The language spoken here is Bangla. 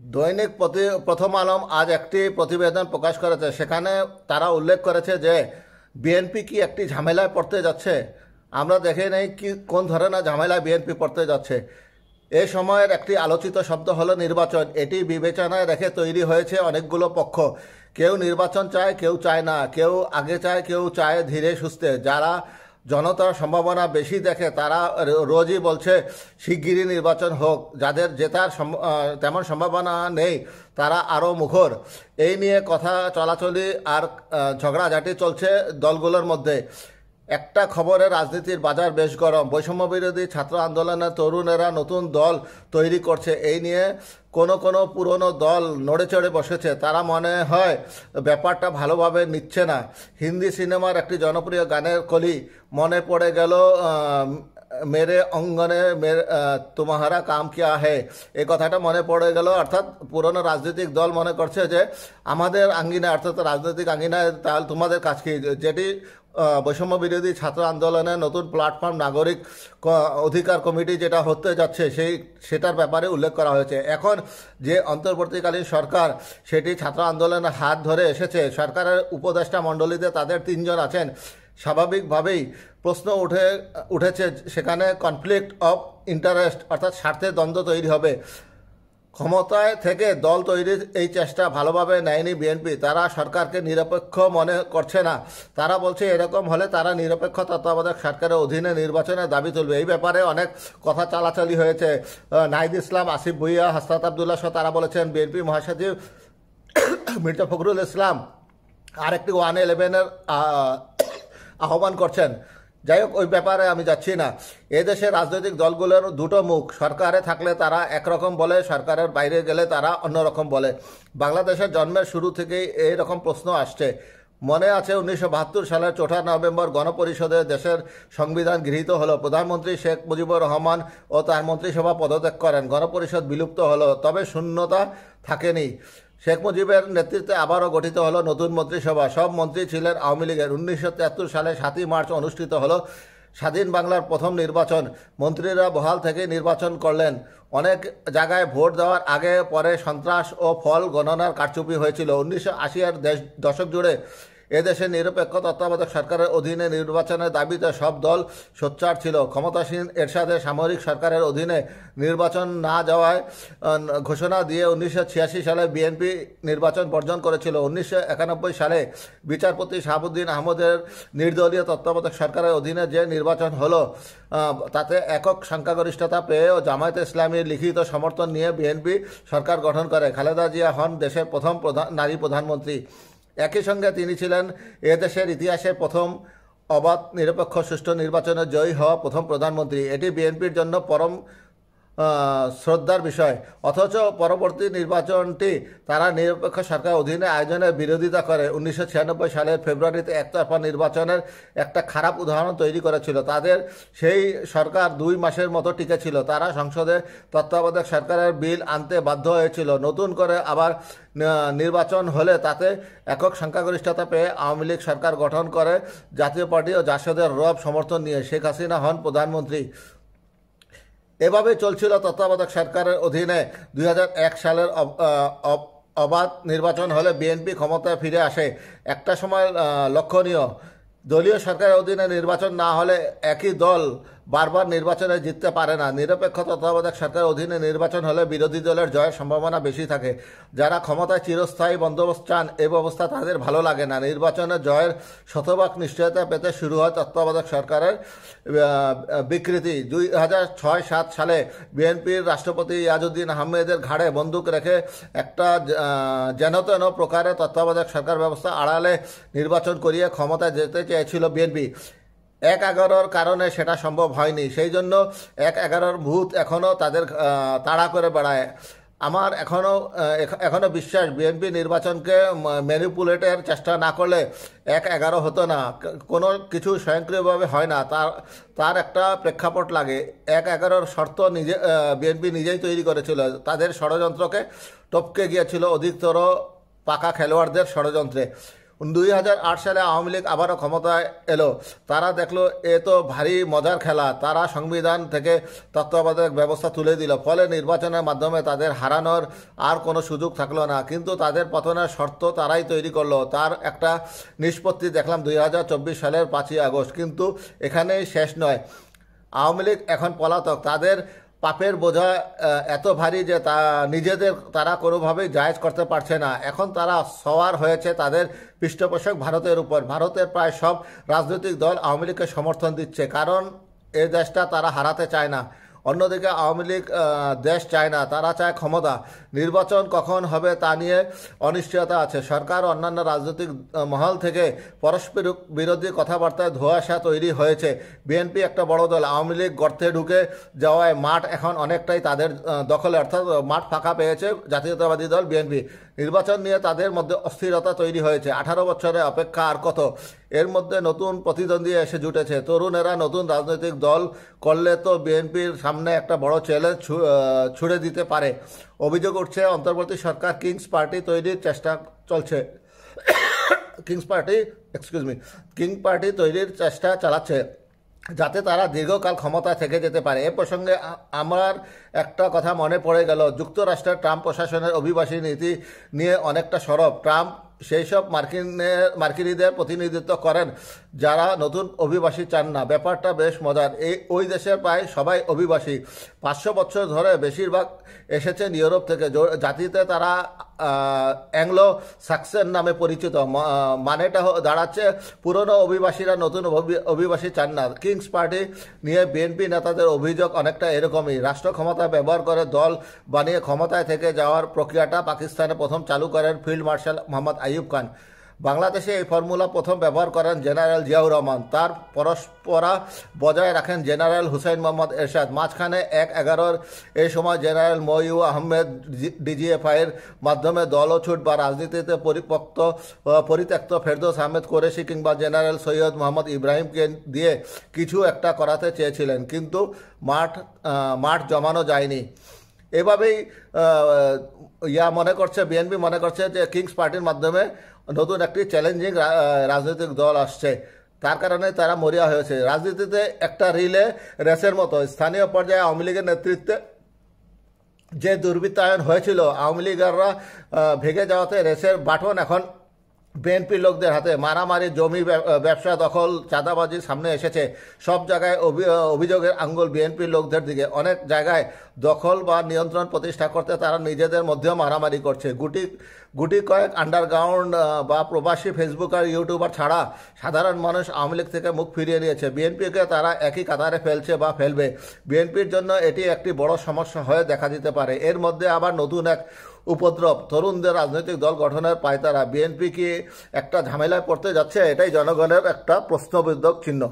দৈনিক প্রথম আলম আজ একটি প্রতিবেদন প্রকাশ করেছে। সেখানে তারা উল্লেখ করেছে যে বিএনপি কি একটি ঝামেলায় পড়তে যাচ্ছে। আমরা দেখে নেই কি কোন ধরনের ঝামেলায় বিএনপি পড়তে যাচ্ছে। এই সময়ের একটি আলোচিত শব্দ হলো নির্বাচন। এটি বিবেচনায় রেখে তৈরি হয়েছে অনেকগুলো পক্ষ। কেউ নির্বাচন চায়, কেউ চায় না, কেউ আগে চায়, কেউ চায় ধীরে সুস্থে। যারা জনতার সম্ভাবনা বেশি দেখে তারা রোজই বলছে শিগগিরই নির্বাচন হোক। যাদের জেতার তেমন সম্ভাবনা নেই তারা আরও মুখর। এই নিয়ে কথা চলাচলি আর ঝগড়াঝাটি চলছে দলগুলোর মধ্যে। একটা খবরে রাজনীতির বাজার বেশ গরম। বৈষম্য বিরোধী ছাত্র আন্দোলনের তরুণেরা নতুন দল তৈরি করছে। এই নিয়ে কোনো কোনো পুরনো দল নড়ে চড়ে বসেছে। তারা মনে হয় ব্যাপারটা ভালোভাবে নিচ্ছে না। হিন্দি সিনেমার একটি জনপ্রিয় গানের কলি মনে পড়ে গেল, মেরে অঙ্গনে তোমাহারা কাম কিয়া হে। এই কথাটা মনে পড়ে গেল। অর্থাৎ পুরনো রাজনৈতিক দল মনে করছে যে আমাদের আঙ্গিনায়, অর্থাৎ রাজনৈতিক আঙ্গিনায় তাহলে তোমাদের কাজ কি। যেটি বৈষম্য বিরোধী ছাত্র আন্দোলনের নতুন প্ল্যাটফর্ম নাগরিক অধিকার কমিটি যেটা হতে যাচ্ছে সেটার ব্যাপারে উল্লেখ করা হয়েছে। এখন যে অন্তর্বর্তীকালীন সরকার সেটি ছাত্র আন্দোলনের হাত ধরে এসেছে। সরকারের উপদেষ্টা মণ্ডলীতে তাদের 3 জন আছেন। স্বাভাবিকভাবেই প্রশ্ন উঠেছে সেখানে কনফ্লিক্ট অফ ইন্টারেস্ট, অর্থাৎ স্বার্থের দ্বন্দ্ব তৈরি হবে। ক্ষমতায় থেকে দল তৈরির এই চেষ্টা ভালোভাবে নেয়নি বিএনপি। তারা সরকারকে নিরপেক্ষ মনে করছে না। তারা বলছে এরকম হলে তারা নিরপেক্ষ তত্ত্বাবধায়ক সরকারের অধীনে নির্বাচনের দাবি তুলবে। এই ব্যাপারে অনেক কথা চালাচালি হয়েছে। নাহিদ ইসলাম, আসিফ ভুইয়া, হাসনাত আবদুল্লাহ সহ তারা বলেছেন। বিএনপি মহাসচিব মির্জা ফখরুল ইসলাম আরেকটি 111-এর আহ্বান করছেন। যাই হোক, ওই ব্যাপারে আমি যাচ্ছি না। এদেশে রাজনৈতিক দলগুলোর দুটো মুখ। সরকারে থাকলে তারা একরকম বলে, সরকারের বাইরে গেলে তারা অন্যরকম বলে। বাংলাদেশের জন্মের শুরু থেকেই এই রকম প্রশ্ন আসছে। মনে আছে 1972 সালের 4 নভেম্বর গণপরিষদে দেশের সংবিধান গৃহীত হলো। প্রধানমন্ত্রী শেখ মুজিবুর রহমান ও তার মন্ত্রিসভা পদত্যাগ করেন। গণপরিষদ বিলুপ্ত হলো, তবে শূন্যতা থাকেনি। শেখ মুজিবের নেতৃত্বে আবারও গঠিত হলো নতুন মন্ত্রিসভা। সব মন্ত্রী ছিলেন আওয়ামী লীগের। 1973 সালে 7 মার্চ অনুষ্ঠিত হলো স্বাধীন বাংলার প্রথম নির্বাচন। মন্ত্রীরা বহাল থেকে নির্বাচন করলেন। অনেক জায়গায় ভোট দেওয়ার আগে পরে সন্ত্রাস ও ফল গণনার কারচুপি হয়েছিল। 1980-এর দশক জুড়ে এদেশে নিরপেক্ষ তত্ত্বাবধায়ক সরকারের অধীনে নির্বাচনের দাবিতে সব দল সোচ্চার ছিল। ক্ষমতাসীন এরশাদের সামরিক সরকারের অধীনে নির্বাচন না যাওয়ায় ঘোষণা দিয়ে 1986 সালে বিএনপি নির্বাচন বর্জন করেছিল। 1991 সালে বিচারপতি শাহাবুদ্দিন আহমদের নির্দলীয় তত্ত্বাবধায়ক সরকারের অধীনে যে নির্বাচন হলো তাতে একক সংখ্যাগরিষ্ঠতা পেয়েও জামায়াতে ইসলামীর লিখিত সমর্থন নিয়ে বিএনপি সরকার গঠন করে। খালেদা জিয়া হন দেশের প্রথম নারী প্রধানমন্ত্রী। একই সঙ্গে তিনি ছিলেন এদেশের ইতিহাসে প্রথম অবাধ নিরপেক্ষ সুষ্ঠু নির্বাচনে জয়ী হওয়া প্রথম প্রধানমন্ত্রী। এটি বিএনপির জন্য পরম শ্রদ্ধার বিষয়। অথচ পরবর্তী নির্বাচনটি তারা নিরপেক্ষ সরকার অধীনে আয়োজনের বিরোধিতা করে। 1996 সালের ফেব্রুয়ারিতে একতরফা নির্বাচনের একটা খারাপ উদাহরণ তৈরি করেছিল। তাদের সেই সরকার 2 মাসের মতো টিকেছিল। তারা সংসদে তত্ত্বাবধায়ক সরকারের বিল আনতে বাধ্য হয়েছিল। নতুন করে আবার নির্বাচন হলে তাতে একক সংখ্যাগরিষ্ঠতা পেয়ে আওয়ামী লীগ সরকার গঠন করে জাতীয় পার্টি ও জাসদের রব সমর্থন নিয়ে। শেখ হাসিনা হন প্রধানমন্ত্রী। এভাবে চলছিল তত্ত্বাবধায়ক সরকারের অধীনে। 2001 সালের অবাধ নির্বাচন হলে বিএনপি ক্ষমতায় ফিরে আসে। একটা সময় লক্ষণীয়, দলীয় সরকারের অধীনে নির্বাচন না হলে একই দল বারবার নির্বাচনে জিততে পারে না। নিরপেক্ষ তত্ত্বাবধায়ক সরকারের অধীনে নির্বাচন হলে বিরোধী দলের জয়ের সম্ভাবনা বেশি থাকে। যারা ক্ষমতায় চিরস্থায়ী বন্দোবস্ত চান এই ব্যবস্থা তাদের ভালো লাগে না। নির্বাচনে জয়ের শতভাগ নিশ্চয়তা পেতে শুরু হয় তত্ত্বাবধায়ক সরকারের বিকৃতি। 2006-07 সালে বিএনপির রাষ্ট্রপতি ইয়াজউদ্দিন আহমেদের ঘাড়ে বন্দুক রেখে একটা যেনতেন প্রকারের তত্ত্বাবধায়ক সরকার ব্যবস্থা আড়ালে নির্বাচন করিয়ে ক্ষমতায় যেতে চেয়েছিল বিএনপি। 1/11-র কারণে সেটা সম্ভব হয়নি। সেই জন্য 1/11-র ভূত এখনও তাদের তাড়া করে বেড়ায়। আমার এখনও বিশ্বাস বিএনপি নির্বাচনকে ম্যানিপুলেটের চেষ্টা না করলে 1/11 হতো না। কোনো কিছু স্বয়ংক্রিয়ভাবে হয় না, তার একটা প্রেক্ষাপট লাগে। 1/11-র শর্ত বিএনপি নিজেই তৈরি করেছিল। তাদের ষড়যন্ত্রকে টপকে গিয়েছিল অধিকতর পাকা খেলোয়াড়দের ষড়যন্ত্রে। 2008 সালে আওয়ামী লীগ আবারও ক্ষমতায় এলো। তারা দেখলো এ তো ভারী মজার খেলা, তারা সংবিধান থেকে তত্ত্বাবধায়ক ব্যবস্থা তুলে দিল, ফলে নির্বাচনের মাধ্যমে তাদের হারানোর আর কোনো সুযোগ থাকলো না। কিন্তু তাদের পতনের শর্ত তারাই তৈরি করলো, তার একটা নিষ্পত্তি দেখলাম 2024 সালের 5ই আগস্ট। কিন্তু এখানেই শেষ নয়, আওয়ামী লীগ এখন পলাতক, তাদের পাপের বোঝা এত ভারী যে নিজেদের তারা কোনোভাবেই জায়েজ করতে পারছে না। এখন তারা সওয়ার হয়েছে তাদের পৃষ্ঠপোষক ভারতের উপর। ভারতের প্রায় সব রাজনৈতিক দল আওয়ামী লীগকে সমর্থন দিচ্ছে, কারণ এই দেশটা তারা হারাতে চায় না। অন্যদিকে আওয়ামী লীগ দেশ চায় না, তারা চায় ক্ষমতা। নির্বাচন কখন হবে তা নিয়ে অনিশ্চয়তা আছে। সরকার অন্যান্য রাজনৈতিক মহল থেকে পরস্পর বিরোধী কথাবার্তায় ধোঁয়াশা তৈরি হয়েছে। বিএনপি একটা বড় দল, আওয়ামী লীগ গর্তে ঢুকে যাওয়ায় মাঠ এখন অনেকটাই তাদের দখলে, অর্থাৎ মাঠ ফাঁকা পেয়েছে জাতীয়তাবাদী দল বিএনপি। নির্বাচন নিয়ে তাদের মধ্যে অস্থিরতা তৈরি হয়েছে। 18 বছরের অপেক্ষা আর কত, এর মধ্যে নতুন প্রতিদ্বন্দ্বী এসে জুটেছে। তরুণেরা নতুন রাজনৈতিক দল করলে তো বিএনপির সামনে একটা বড় চ্যালেঞ্জ ছুড়ে দিতে পারে। অভিযোগ উঠছে অন্তর্বর্তী সরকার কিংস পার্টি তৈরির চেষ্টা চলছে, কিংস পার্টি তৈরির চেষ্টা চালাচ্ছে, যাতে তারা দীর্ঘকাল ক্ষমতায় থেকে যেতে পারে। এ প্রসঙ্গে আমার একটা কথা মনে পড়ে গেল, যুক্তরাষ্ট্রের ট্রাম্প প্রশাসনের অভিবাসী নীতি নিয়ে অনেকটা সরব। ট্রাম্প সেই সব মার্কিনীদের প্রতিনিধিত্ব করেন যারা নতুন অভিবাসী চান না। ব্যাপারটা বেশ মজার, ওই দেশের প্রায় সবাই অভিবাসী, 500 বছর ধরে বেশিরভাগ এসেছেন ইউরোপ থেকে। জাতিতে তারা অ্যাংলো সাক্সন নামে পরিচিত। মানেটা দাঁড়াচ্ছে পুরনো অভিবাসীরা নতুন অভিবাসী চান না। কিংস পার্টি নিয়ে বিএনপি নেতাদের অভিযোগ অনেকটা এরকমই। রাষ্ট্র ক্ষমতা ব্যবহার করে দল বানিয়ে ক্ষমতায় থেকে যাওয়ার প্রক্রিয়াটা পাকিস্তানে প্রথম চালু করেন ফিল্ড মার্শাল মোহাম্মদ আইয়ুব খান। বাংলাদেশে এই ফর্মুলা প্রথম ব্যবহার করেন জেনারেল জিয়াউর রহমান, তার পরস্পরা বজায় রাখেন জেনারেল হুসাইন মোহাম্মদ এরশাদ। মাঝখানে 1/11 এই সময় জেনারেল মইউ আহমেদ ডিজিএফআইয়ের মাধ্যমে দলছুট বা রাজনীতিতে পরিত্যক্ত ফেরদৌস আহমেদ কোরেশি কিংবা জেনারেল সৈয়দ মোহাম্মদ ইব্রাহিমকে দিয়ে কিছু একটা করাতে চেয়েছিলেন, কিন্তু মাঠ জমানো যায়নি। এভাবেই বিএনপি মনে করছে যে কিংস পার্টির মাধ্যমে নতুন একটি চ্যালেঞ্জিং রাজনৈতিক দল আসছে, তার কারণে তারা মরিয়া হয়েছে। রাজনীতিতে একটা রিলে রেসের মতো স্থানীয় পর্যায়ে আওয়ামী লীগের নেতৃত্বে যে দুর্বৃত্তায়ন হয়েছিল, আওয়ামী লীগাররা ভেঙে যাওয়াতে রেসের বাটন এখন বিএনপি লোকদের হাতে। মারামারি, জমি ব্যবসা, দখল, চাঁদাবাজি সামনে এসেছে। সব জায়গায় অভিযোগের আঙ্গুল বিএনপির লোকদের দিকে। অনেক জায়গায় দখল বা নিয়ন্ত্রণ প্রতিষ্ঠা করতে তারা নিজেদের মধ্যেও মারামারি করছে। গুটি কয়েক আন্ডারগ্রাউন্ড বা প্রবাসী ফেসবুকার ইউটিউবার ছাড়া সাধারণ মানুষ আওয়ামী লীগ থেকে মুখ ফিরিয়ে নিয়েছে। বিএনপিকে তারা একই কাতারে ফেলছে বা ফেলবে। বিএনপির জন্য এটি একটি বড় সমস্যা হয়ে দেখা দিতে পারে। এর মধ্যে আবার নতুন এক উপদ্রব, তরুণদের রাজনৈতিক দল গঠনের পায়তারা। বিএনপি কি একটা ঝামেলায় পড়তে যাচ্ছে? এটাই জনগণের একটা প্রশ্নবোধক চিহ্ন।